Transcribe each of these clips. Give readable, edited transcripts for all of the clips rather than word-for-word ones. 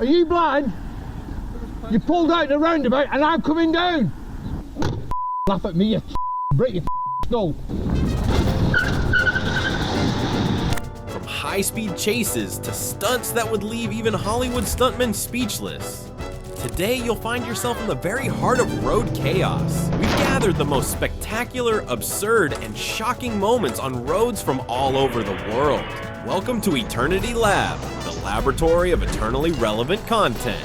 Are you blind? You pulled out the roundabout and I'm coming down. Laugh at me, you break your skull. From high-speed chases to stunts that would leave even Hollywood stuntmen speechless. Today, you'll find yourself in the very heart of road chaos. We've gathered the most spectacular, absurd, and shocking moments on roads from all over the world. Welcome to Eternity Lab, the laboratory of eternally relevant content.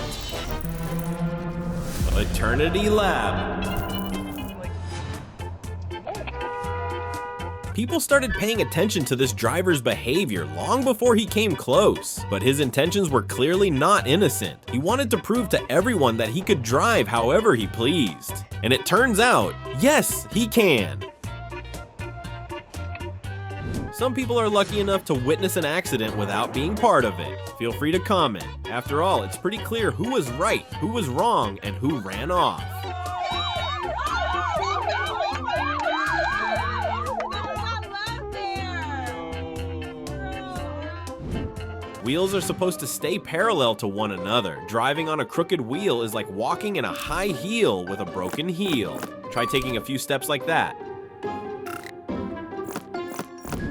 Eternity Lab. People started paying attention to this driver's behavior long before he came close, but his intentions were clearly not innocent. He wanted to prove to everyone that he could drive however he pleased. And it turns out, yes, he can. Some people are lucky enough to witness an accident without being part of it. Feel free to comment. After all, it's pretty clear who was right, who was wrong, and who ran off. Wheels are supposed to stay parallel to one another. Driving on a crooked wheel is like walking in a high heel with a broken heel. Try taking a few steps like that.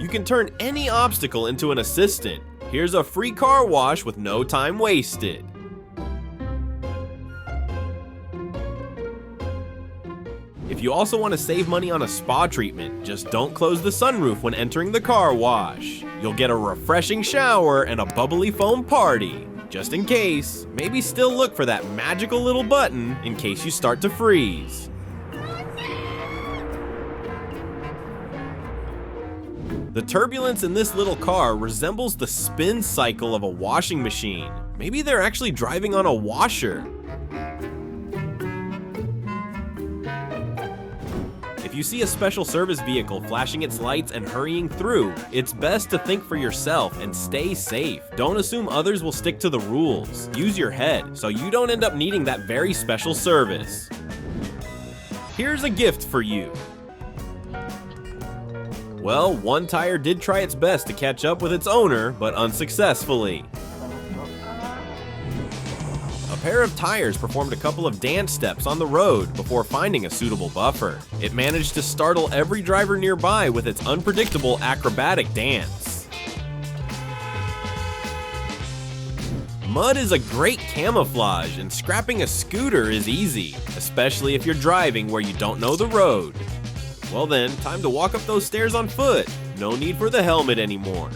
You can turn any obstacle into an assistant. Here's a free car wash with no time wasted. If you also want to save money on a spa treatment, just don't close the sunroof when entering the car wash. You'll get a refreshing shower and a bubbly foam party. Just in case, maybe still look for that magical little button in case you start to freeze. The turbulence in this little car resembles the spin cycle of a washing machine. Maybe they're actually driving on a washer. If you see a special service vehicle flashing its lights and hurrying through, it's best to think for yourself and stay safe. Don't assume others will stick to the rules. Use your head so you don't end up needing that very special service. Here's a gift for you. Well, one tire did try its best to catch up with its owner, but unsuccessfully. A pair of tires performed a couple of dance steps on the road before finding a suitable buffer. It managed to startle every driver nearby with its unpredictable acrobatic dance. Mud is a great camouflage, and scrapping a scooter is easy, especially if you're driving where you don't know the road. Well then, time to walk up those stairs on foot. No need for the helmet anymore.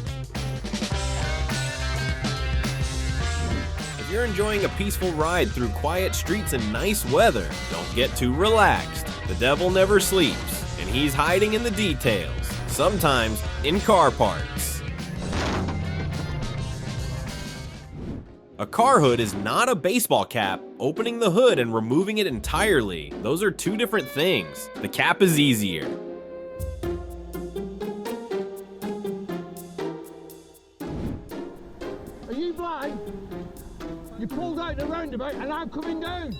If you're enjoying a peaceful ride through quiet streets and nice weather, don't get too relaxed. The devil never sleeps, and he's hiding in the details, sometimes in car parts. A car hood is not a baseball cap. Opening the hood and removing it entirely, those are two different things. The cap is easier. Are you blind? You pulled out the roundabout and I'm coming down.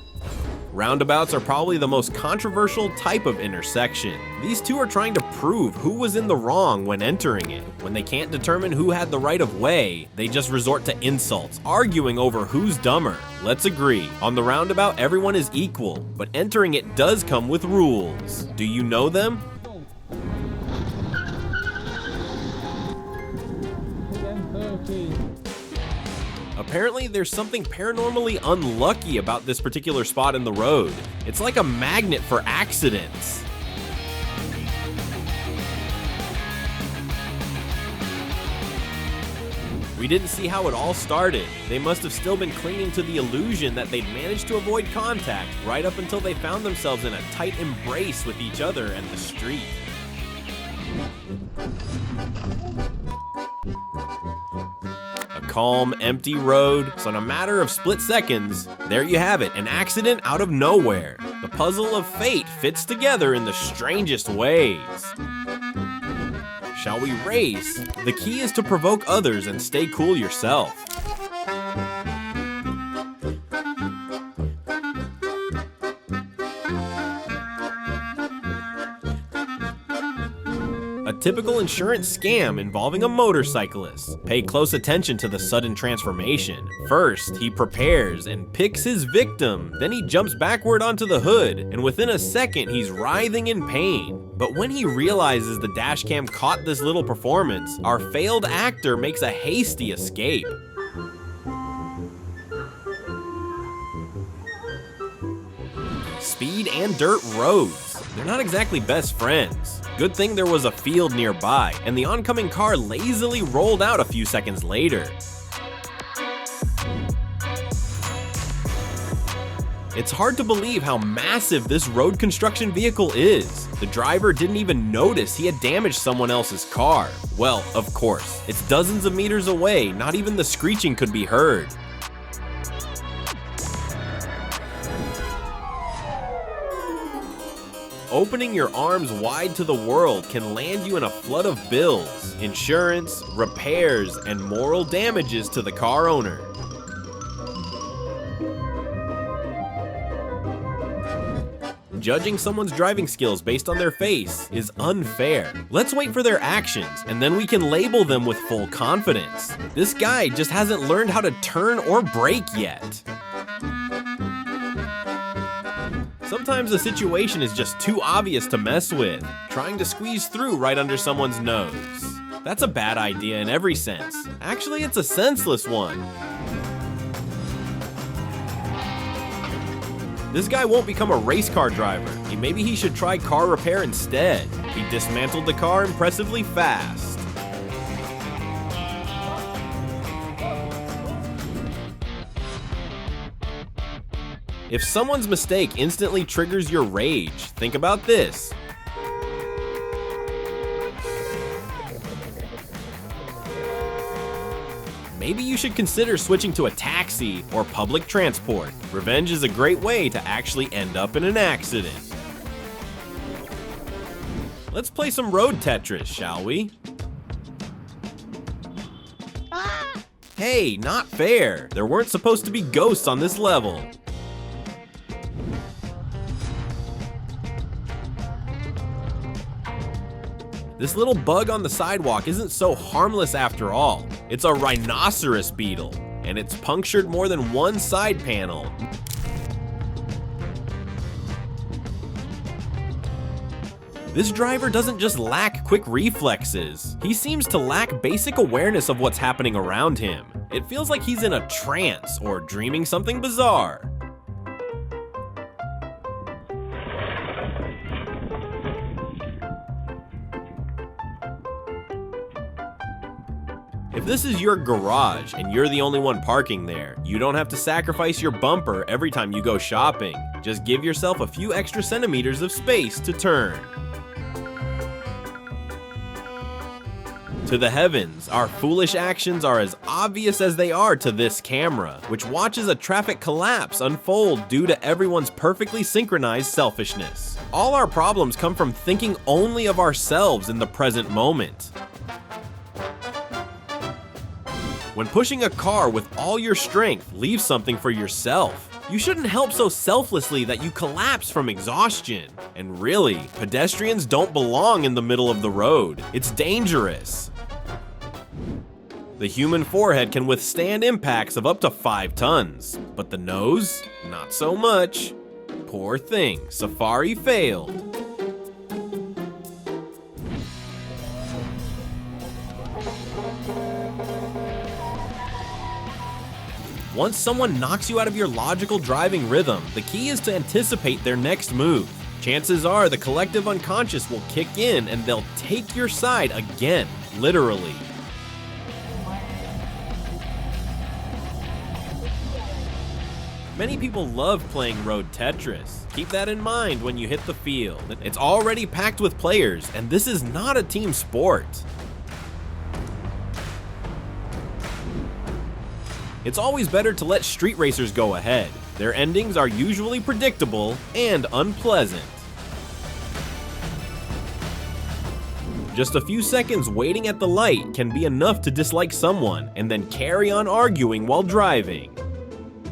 Roundabouts are probably the most controversial type of intersection. These two are trying to prove who was in the wrong when entering it. When they can't determine who had the right of way, they just resort to insults, arguing over who's dumber. Let's agree, on the roundabout everyone is equal, but entering it does come with rules. Do you know them? Apparently, there's something paranormally unlucky about this particular spot in the road. It's like a magnet for accidents. We didn't see how it all started. They must have still been clinging to the illusion that they'd managed to avoid contact right up until they found themselves in a tight embrace with each other and the street. Calm, empty road, so in a matter of split seconds, there you have it, an accident out of nowhere. The puzzle of fate fits together in the strangest ways. Shall we race? The key is to provoke others and stay cool yourself. A typical insurance scam involving a motorcyclist. Pay close attention to the sudden transformation. First, he prepares and picks his victim. Then he jumps backward onto the hood, and within a second, he's writhing in pain. But when he realizes the dashcam caught this little performance, our failed actor makes a hasty escape. Speed and dirt roads. They're not exactly best friends. Good thing there was a field nearby, and the oncoming car lazily rolled out a few seconds later. It's hard to believe how massive this road construction vehicle is. The driver didn't even notice he had damaged someone else's car. Well, of course, it's dozens of meters away, not even the screeching could be heard. Opening your arms wide to the world can land you in a flood of bills, insurance, repairs, and moral damages to the car owner. Judging someone's driving skills based on their face is unfair. Let's wait for their actions, and then we can label them with full confidence. This guy just hasn't learned how to turn or brake yet. Sometimes the situation is just too obvious to mess with, trying to squeeze through right under someone's nose. That's a bad idea in every sense. Actually, it's a senseless one. This guy won't become a race car driver. Maybe he should try car repair instead. He dismantled the car impressively fast. If someone's mistake instantly triggers your rage, think about this. Maybe you should consider switching to a taxi or public transport. Revenge is a great way to actually end up in an accident. Let's play some road Tetris, shall we? Hey, not fair. There weren't supposed to be ghosts on this level. This little bug on the sidewalk isn't so harmless after all. It's a rhinoceros beetle, and it's punctured more than one side panel. This driver doesn't just lack quick reflexes, he seems to lack basic awareness of what's happening around him. It feels like he's in a trance or dreaming something bizarre. If this is your garage and you're the only one parking there, you don't have to sacrifice your bumper every time you go shopping. Just give yourself a few extra centimeters of space to turn. To the heavens, our foolish actions are as obvious as they are to this camera, which watches a traffic collapse unfold due to everyone's perfectly synchronized selfishness. All our problems come from thinking only of ourselves in the present moment. When pushing a car with all your strength, leave something for yourself. You shouldn't help so selflessly that you collapse from exhaustion. And really, pedestrians don't belong in the middle of the road. It's dangerous. The human forehead can withstand impacts of up to 5 tons, but the nose, not so much. Poor thing, Safari failed. Once someone knocks you out of your logical driving rhythm, the key is to anticipate their next move. Chances are the collective unconscious will kick in and they'll take your side again, literally. Many people love playing Road Tetris. Keep that in mind when you hit the field. It's already packed with players, and this is not a team sport. It's always better to let street racers go ahead. Their endings are usually predictable and unpleasant. Just a few seconds waiting at the light can be enough to dislike someone and then carry on arguing while driving.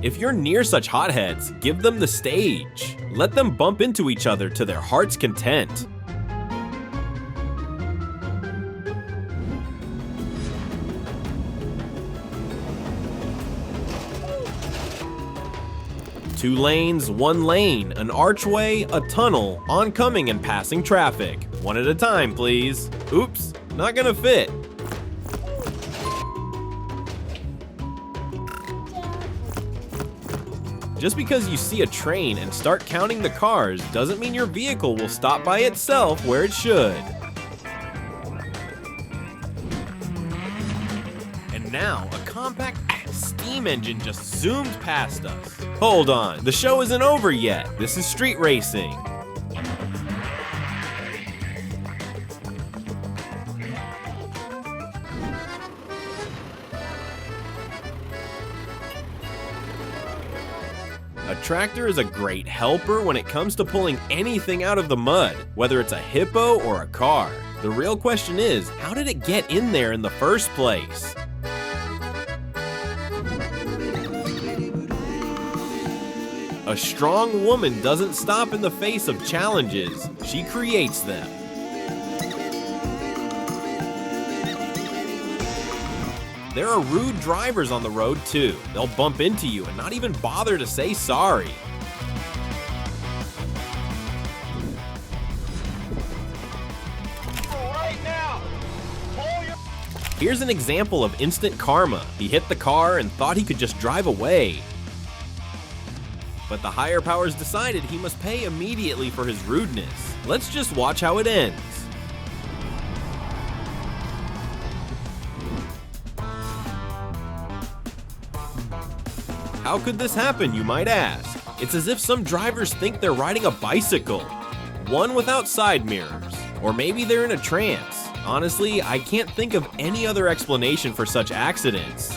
If you're near such hotheads, give them the stage. Let them bump into each other to their heart's content. 2 lanes, 1 lane, an archway, a tunnel, oncoming and passing traffic. One at a time, please. Oops, not gonna fit. Just because you see a train and start counting the cars doesn't mean your vehicle will stop by itself where it should. And now, a compact steam engine just zoomed past us. Hold on, the show isn't over yet. This is street racing. A tractor is a great helper when it comes to pulling anything out of the mud, whether it's a hippo or a car. The real question is, how did it get in there in the first place? A strong woman doesn't stop in the face of challenges, she creates them. There are rude drivers on the road too. They'll bump into you and not even bother to say sorry. Right now. Here's an example of instant karma. He hit the car and thought he could just drive away. But the higher powers decided he must pay immediately for his rudeness. Let's just watch how it ends. How could this happen, you might ask? It's as if some drivers think they're riding a bicycle. One without side mirrors. Or maybe they're in a trance. Honestly, I can't think of any other explanation for such accidents.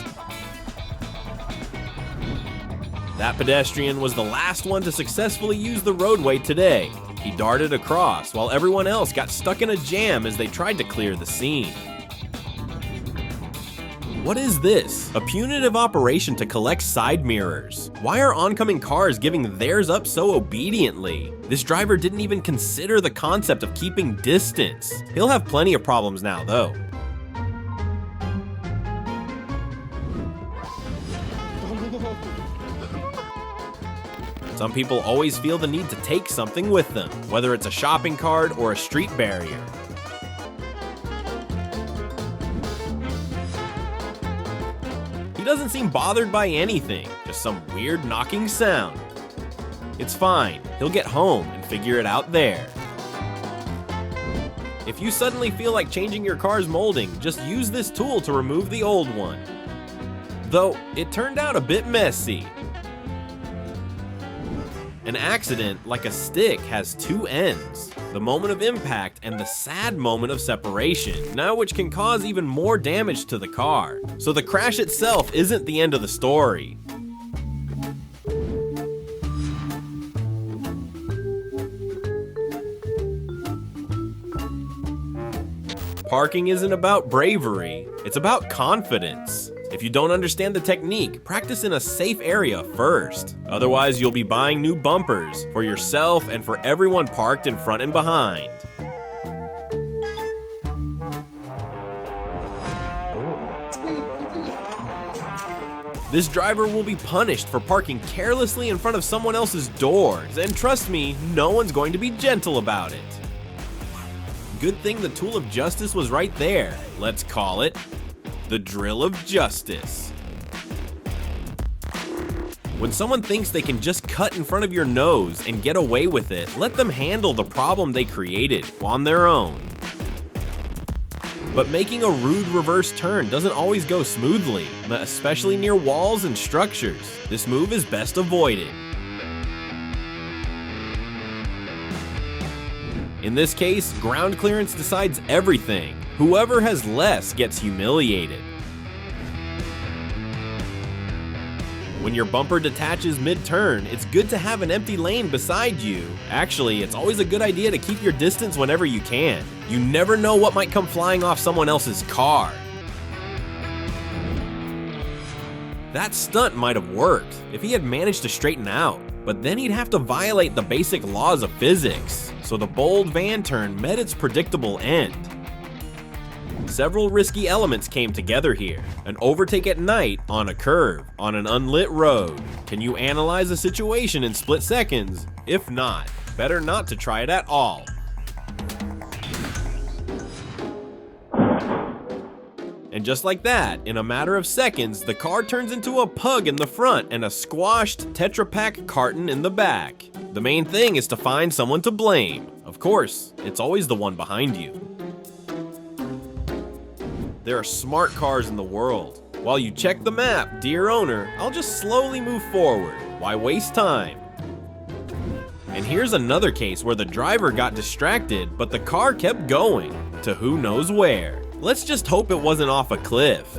That pedestrian was the last one to successfully use the roadway today. He darted across while everyone else got stuck in a jam as they tried to clear the scene. What is this? A punitive operation to collect side mirrors. Why are oncoming cars giving theirs up so obediently? This driver didn't even consider the concept of keeping distance. He'll have plenty of problems now, though. Some people always feel the need to take something with them, whether it's a shopping cart or a street barrier. He doesn't seem bothered by anything, just some weird knocking sound. It's fine, he'll get home and figure it out there. If you suddenly feel like changing your car's molding, just use this tool to remove the old one. Though, it turned out a bit messy. An accident, like a stick, has 2 ends. The moment of impact and the sad moment of separation, now which can cause even more damage to the car. So the crash itself isn't the end of the story. Parking isn't about bravery, it's about confidence. If you don't understand the technique, practice in a safe area first. Otherwise, you'll be buying new bumpers for yourself and for everyone parked in front and behind. This driver will be punished for parking carelessly in front of someone else's doors, and trust me, no one's going to be gentle about it. Good thing the tool of justice was right there. Let's call it the drill of justice. When someone thinks they can just cut in front of your nose and get away with it, let them handle the problem they created on their own. But making a rude reverse turn doesn't always go smoothly, especially near walls and structures. This move is best avoided. In this case, ground clearance decides everything. Whoever has less gets humiliated. When your bumper detaches mid-turn, it's good to have an empty lane beside you. Actually, it's always a good idea to keep your distance whenever you can. You never know what might come flying off someone else's car. That stunt might have worked if he had managed to straighten out, but then he'd have to violate the basic laws of physics. So the bold van turn met its predictable end. Several risky elements came together here. An overtake at night on a curve on an unlit road. Can you analyze a situation in split seconds? If not, better not to try it at all. And just like that, in a matter of seconds, the car turns into a pug in the front and a squashed Tetra Pak carton in the back. The main thing is to find someone to blame. Of course, it's always the one behind you. There are smart cars in the world. While you check the map, dear owner, I'll just slowly move forward. Why waste time? And here's another case where the driver got distracted, but the car kept going to who knows where. Let's just hope it wasn't off a cliff.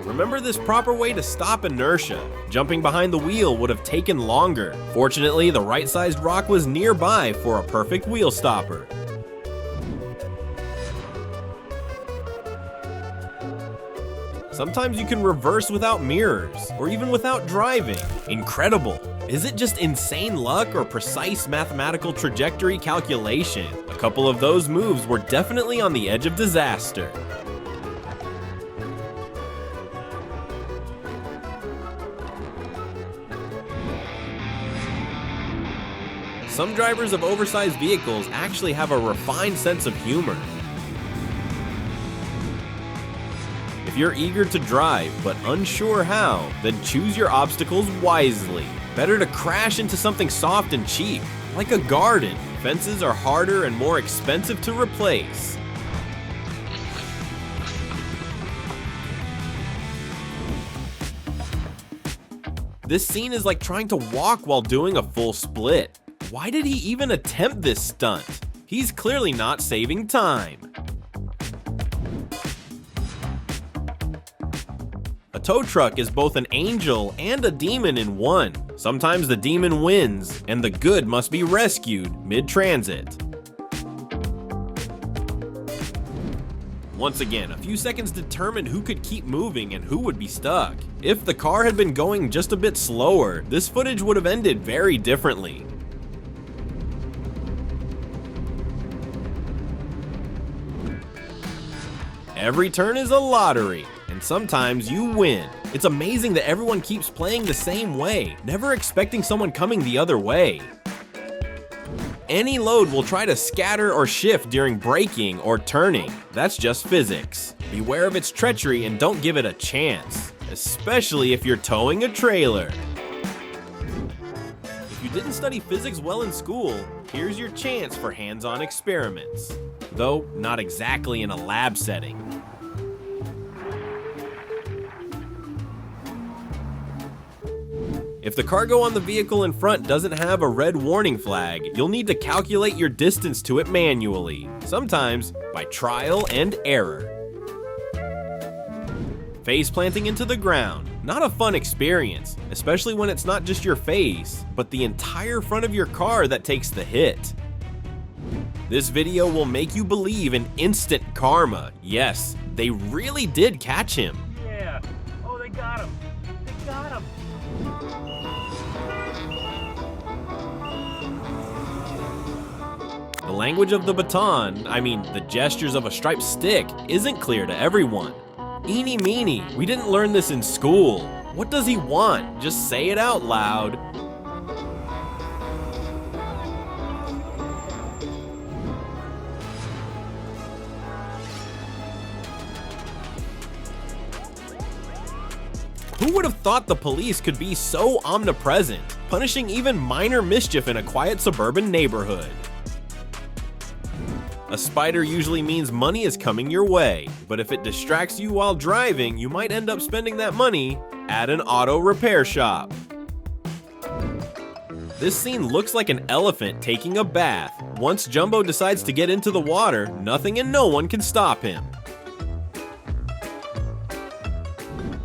Remember this proper way to stop inertia. Jumping behind the wheel would have taken longer. Fortunately, the right-sized rock was nearby for a perfect wheel stopper. Sometimes you can reverse without mirrors, or even without driving. Incredible! Is it just insane luck or precise mathematical trajectory calculation? A couple of those moves were definitely on the edge of disaster. Some drivers of oversized vehicles actually have a refined sense of humor. If you're eager to drive but unsure how, then choose your obstacles wisely. Better to crash into something soft and cheap, like a garden. Fences are harder and more expensive to replace. This scene is like trying to walk while doing a full split. Why did he even attempt this stunt? He's clearly not saving time. A tow truck is both an angel and a demon in one. Sometimes the demon wins, and the good must be rescued mid-transit. Once again, a few seconds determined who could keep moving and who would be stuck. If the car had been going just a bit slower, this footage would have ended very differently. Every turn is a lottery, and sometimes you win. It's amazing that everyone keeps playing the same way, never expecting someone coming the other way. Any load will try to scatter or shift during braking or turning. That's just physics. Beware of its treachery and don't give it a chance, especially if you're towing a trailer. If you didn't study physics well in school, here's your chance for hands-on experiments. Though not exactly in a lab setting. If the cargo on the vehicle in front doesn't have a red warning flag, you'll need to calculate your distance to it manually, sometimes by trial and error. Face planting into the ground, not a fun experience, especially when it's not just your face, but the entire front of your car that takes the hit. This video will make you believe in instant karma. Yes, they really did catch him. Yeah. Oh, they got him. They got him. The language of the baton, I mean the gestures of a striped stick, isn't clear to everyone. Eeny meeny, we didn't learn this in school. What does he want? Just say it out loud. Who would have thought the police could be so omnipresent, punishing even minor mischief in a quiet suburban neighborhood? A spider usually means money is coming your way, but if it distracts you while driving, you might end up spending that money at an auto repair shop. This scene looks like an elephant taking a bath. Once Jumbo decides to get into the water, nothing and no one can stop him.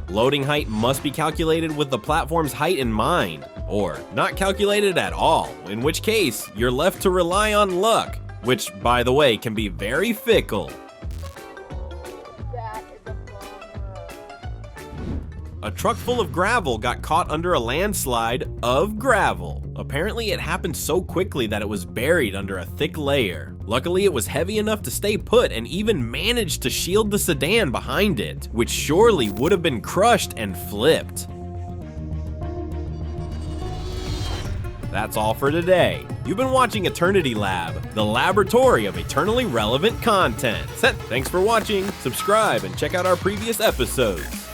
Loading height must be calculated with the platform's height in mind, or not calculated at all, in which case you're left to rely on luck, which, by the way, can be very fickle. That is a bummer. A truck full of gravel got caught under a landslide of gravel. Apparently it happened so quickly that it was buried under a thick layer. Luckily it was heavy enough to stay put and even managed to shield the sedan behind it, which surely would have been crushed and flipped. That's all for today. You've been watching Eternity Lab, the laboratory of eternally relevant content. Thanks for watching, subscribe, and check out our previous episodes.